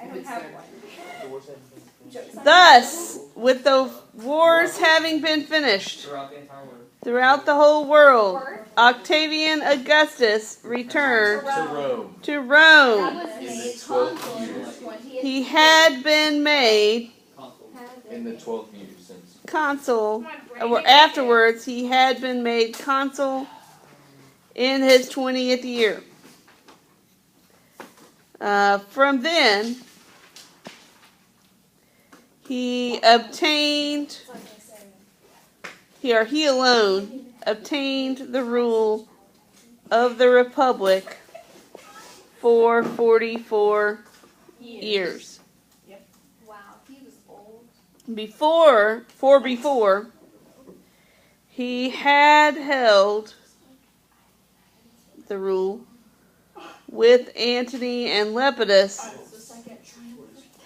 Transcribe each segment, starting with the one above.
I don't have one. Thus, with the wars having been finished throughout the whole world, Octavian Augustus returned to Rome. In the 12th year. He had been made In the 12th year since. consul, or afterwards he had been made consul in his 20th year. From then, he obtained, he alone obtained the rule of the Republic for 44 years. Wow, he was old. Before he had held the rule with Antony and Lepidus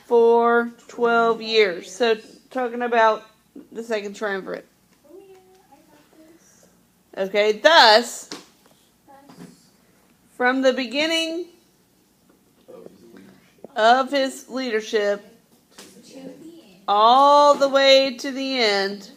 for 12 years. So, talking about the second triumvirate. Okay, thus, from the beginning of his leadership all the way to the end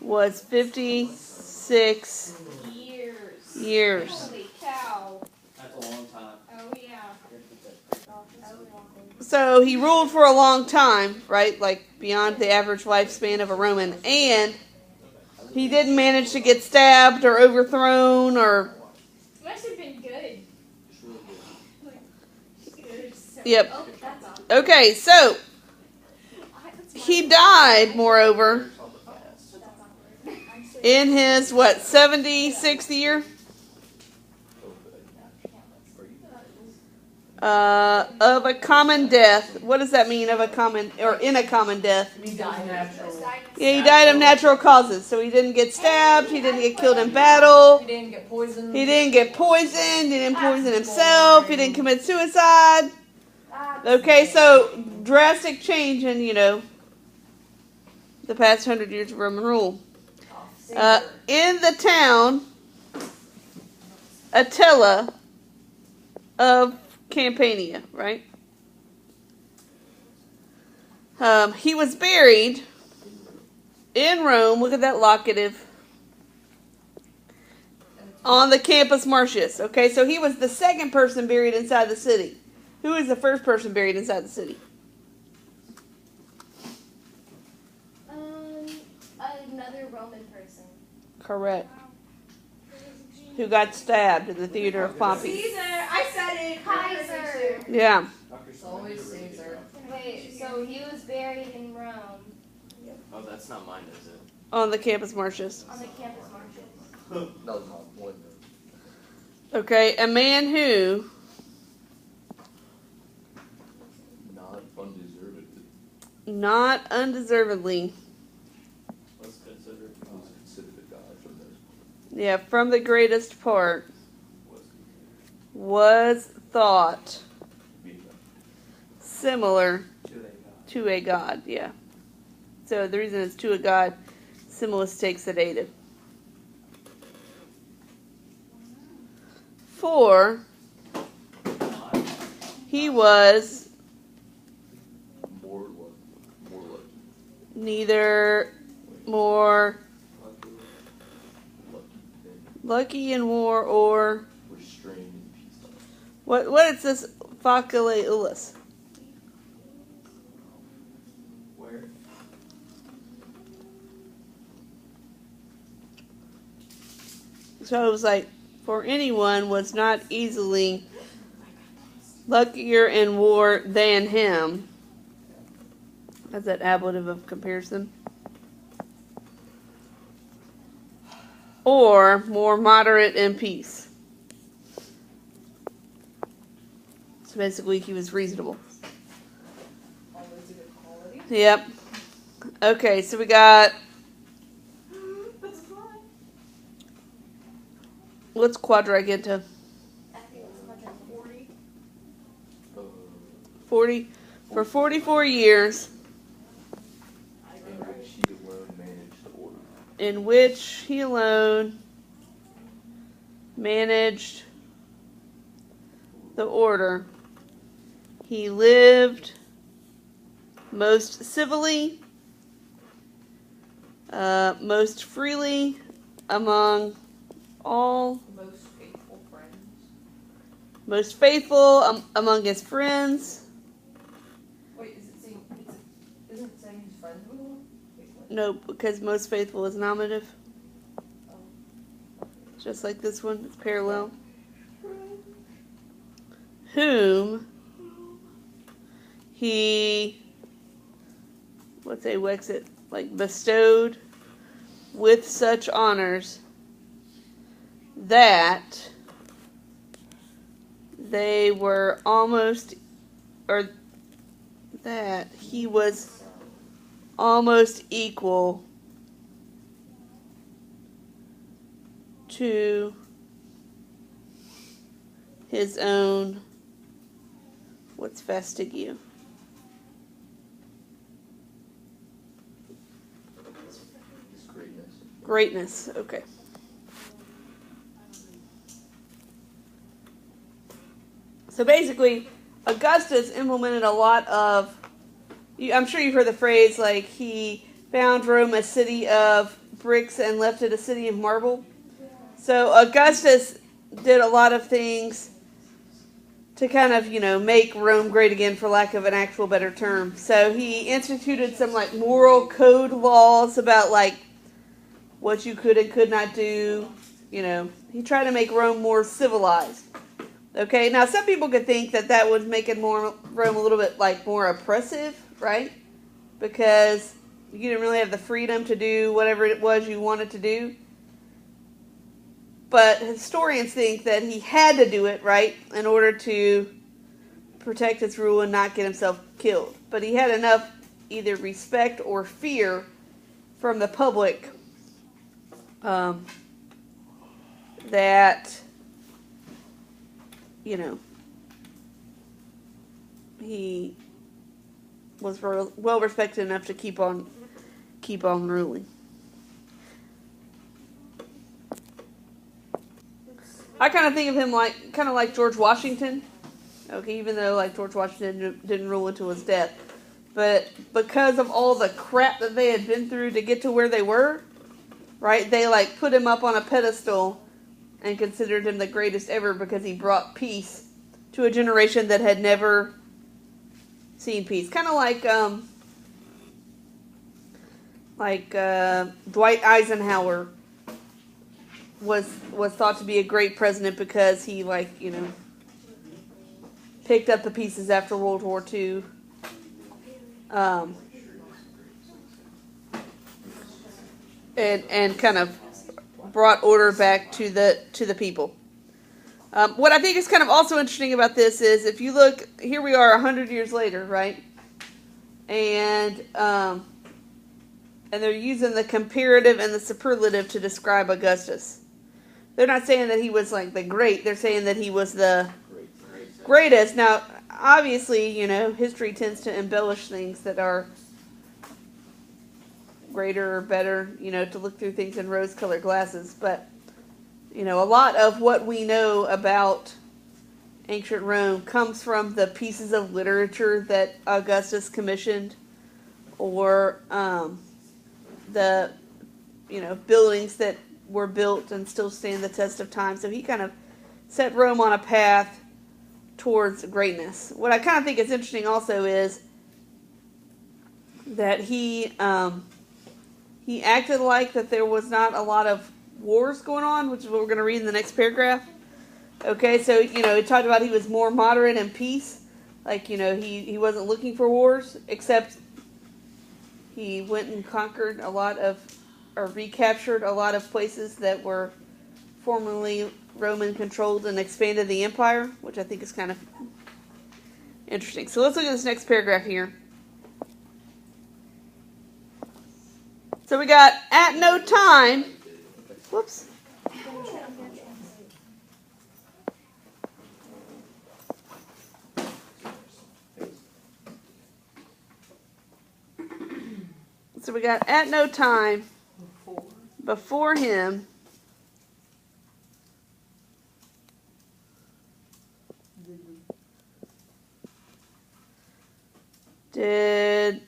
was 56 years. Holy cow. That's a long time. Oh, yeah. So he ruled for a long time, right? Like beyond the average lifespan of a Roman. And he didn't manage to get stabbed or overthrown or... Must have been good. Yep. Oh, that's awesome. Okay, so he died, moreover, in his, 76th year? Of a common death. What does that mean, of a common, or in a common death? He died natural. Yeah, he died of natural causes. So he didn't get stabbed, he didn't get killed in battle, He didn't get poisoned. he didn't poison himself, he didn't commit suicide. Okay, so drastic change in, the past 100 years of Roman rule. In the town, Attila of Campania, right? He was buried in Rome. Look at that locative. On the Campus Martius. Okay, so he was the second person buried inside the city. Who is the first person buried inside the city? Another Roman person. Correct. Who got stabbed in the theater of Pompey. Caesar! I said it! Kaiser! Yeah. It's always Caesar. Wait, so he was buried in Rome. Oh, that's not mine, is it? On the Campus Martius. On the Campus Martius. That was my point. Okay, a man who not undeservedly, Was considered a god from those. yeah, from the greatest part, was thought similar to a god, yeah. So the reason it's to a god, Similis takes the dative. For he was neither more lucky in war or restrained in peace. what is this facile ulus? Where? So it was like, for anyone was not easily luckier in war than him. That's that ablative of comparison. Or more moderate in peace. So basically he was reasonable. Always a good quality. Yep. Okay, so we got... That's fine. What's quadragenta? I think it was 140. 40. For 44 years, in which he alone managed the order, He lived most civilly, most freely among all, Most faithful friends. most faithful among his friends. Wait, isn't it saying he's friends with them? No, because most faithful is nominative. Oh. Just like this one, it's parallel. Whom he, let's say, bestowed with such honors that they were almost, or that he was almost equal to his own, what's fastigiu? Greatness. Greatness, okay. So basically, Augustus implemented a lot of, I'm sure you've heard the phrase, like, he found Rome a city of bricks and left it a city of marble. So Augustus did a lot of things to kind of, make Rome great again, for lack of an actual better term. So he instituted some, moral code laws about, what you could and could not do. He tried to make Rome more civilized. Okay, now some people could think that would make it Rome a little bit, more oppressive, right? Because you didn't really have the freedom to do whatever it was you wanted to do. But historians think that he had to do it, right, in order to protect his rule and not get himself killed. But he had enough either respect or fear from the public that, he was well respected enough to keep on ruling. I kind of think of him like George Washington. Okay, even though George Washington didn't rule until his death, but because of all the crap that they had been through to get to where they were, right? They put him up on a pedestal and considered him the greatest ever because he brought peace to a generation that had never seen peace. Kind of like Dwight Eisenhower was thought to be a great president because he picked up the pieces after World War II. And kind of brought order back to the people. What I think is kind of also interesting about this is, if you look, here we are 100 years later, right? And they're using the comparative and the superlative to describe Augustus. They're not saying that he was the great. They're saying that he was the greatest. Now, obviously, history tends to embellish things that are greater or better, to look through things in rose-colored glasses. But, a lot of what we know about ancient Rome comes from the pieces of literature that Augustus commissioned, or the, buildings that were built and still stand the test of time. So he kind of set Rome on a path towards greatness. What I kind of think is interesting also is that he acted like that there was not a lot of wars going on, which is what we're going to read in the next paragraph. Okay, so, he talked about he was more moderate in peace. He wasn't looking for wars, except he went and conquered or recaptured a lot of places that were formerly Roman controlled and expanded the empire, which I think is kind of interesting. So let's look at this next paragraph here. So we got, at no time, whoops. So we got, at no time before him did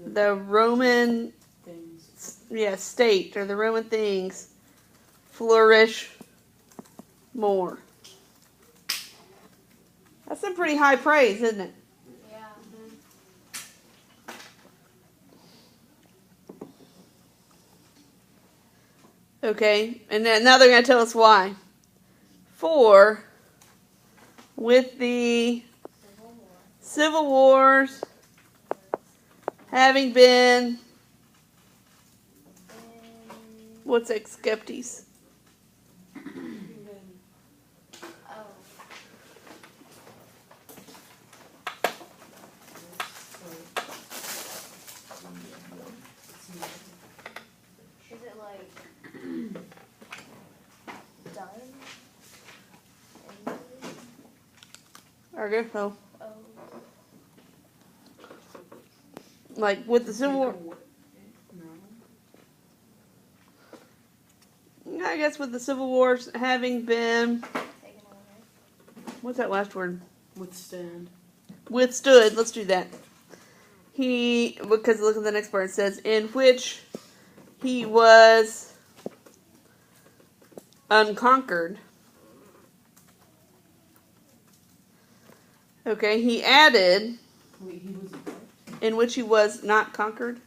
the Roman things. state or the Roman things flourish more? That's some pretty high praise, isn't it? Yeah. Okay, and then now they're going to tell us why. For with the Civil Wars having been, what's Skeptes? Oh. Is it like done? I guess so. Oh. Like with the Civil War. I guess with the Civil Wars having been, Taken over. what's that last word? Withstand. Withstood. Let's do that. Because look at the next part. It says, in which he was unconquered. Okay, he added, Wait, he was what? in which he was not conquered.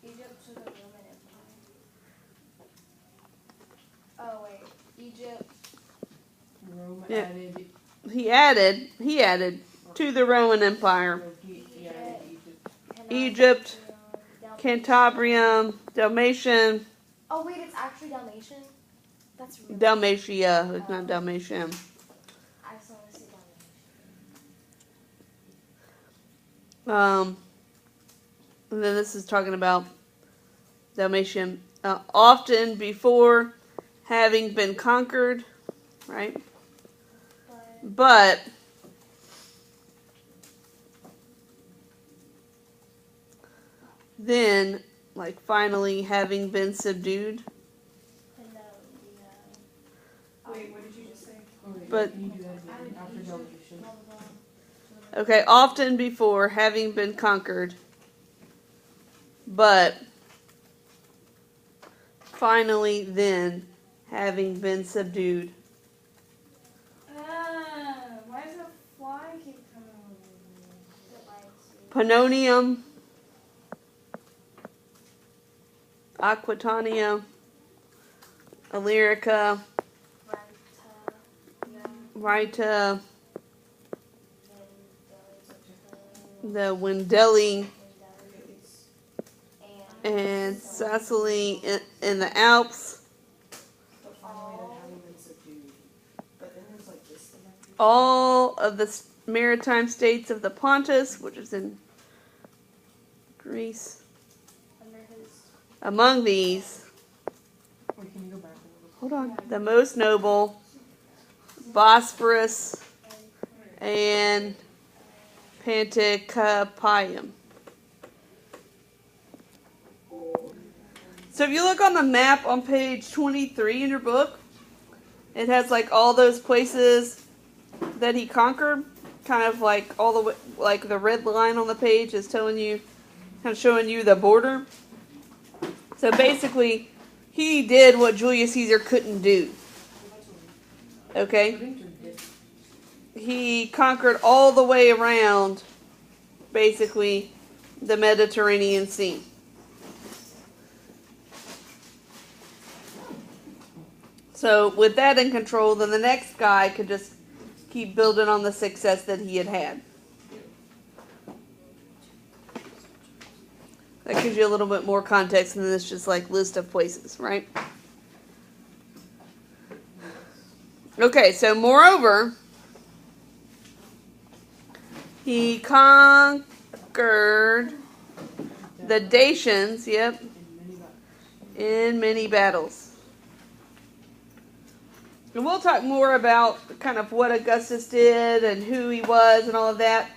Egypt to the Roman Empire. Oh wait, Egypt. Rome Yeah. added. He added to the Roman Empire. He added Egypt. Egypt, Dalmatian. Cantabrium, Dalmatian, Oh wait, it's actually Dalmatian. That's really. Dalmatia. It's not Dalmatian. I just want to say Dalmatian. And then this is talking about Dalmatian. Often before having been conquered, right? But then, like, finally having been subdued. Wait, what did you just say? Oh, wait, But- can you do that again? After Dalmatian. Okay, often before having been conquered, but finally then having been subdued. Why does a fly keep coming? Pannonium, Aquitania, Illyrica, Rita, the Wendelli, and Sicily in the Alps. All of the maritime states of the Pontus, which is in Greece. Among these, Wait, can you go back a little? hold on, the most noble, Bosporus and Panticapaeum. So if you look on the map on page 23 in your book, it has like all those places that he conquered, kind of like all the way, like the red line on the page is telling you, kind of showing you the border. So basically, he did what Julius Caesar couldn't do. Okay? He conquered all the way around, basically, the Mediterranean Sea. So with that in control, then the next guy could just keep building on the success that he had had. That gives you a little bit more context than this just like list of places, right? Okay, so moreover, he conquered the Dacians, yep, in many battles. And we'll talk more about kind of what Augustus did and who he was and all of that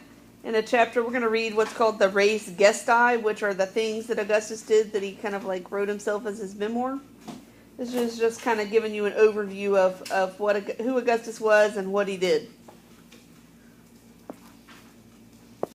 in a chapter. We're going to read what's called the Res Gestae, which are the things that Augustus did that he kind of like wrote himself as his memoir. This is just kind of giving you an overview of who Augustus was and what he did.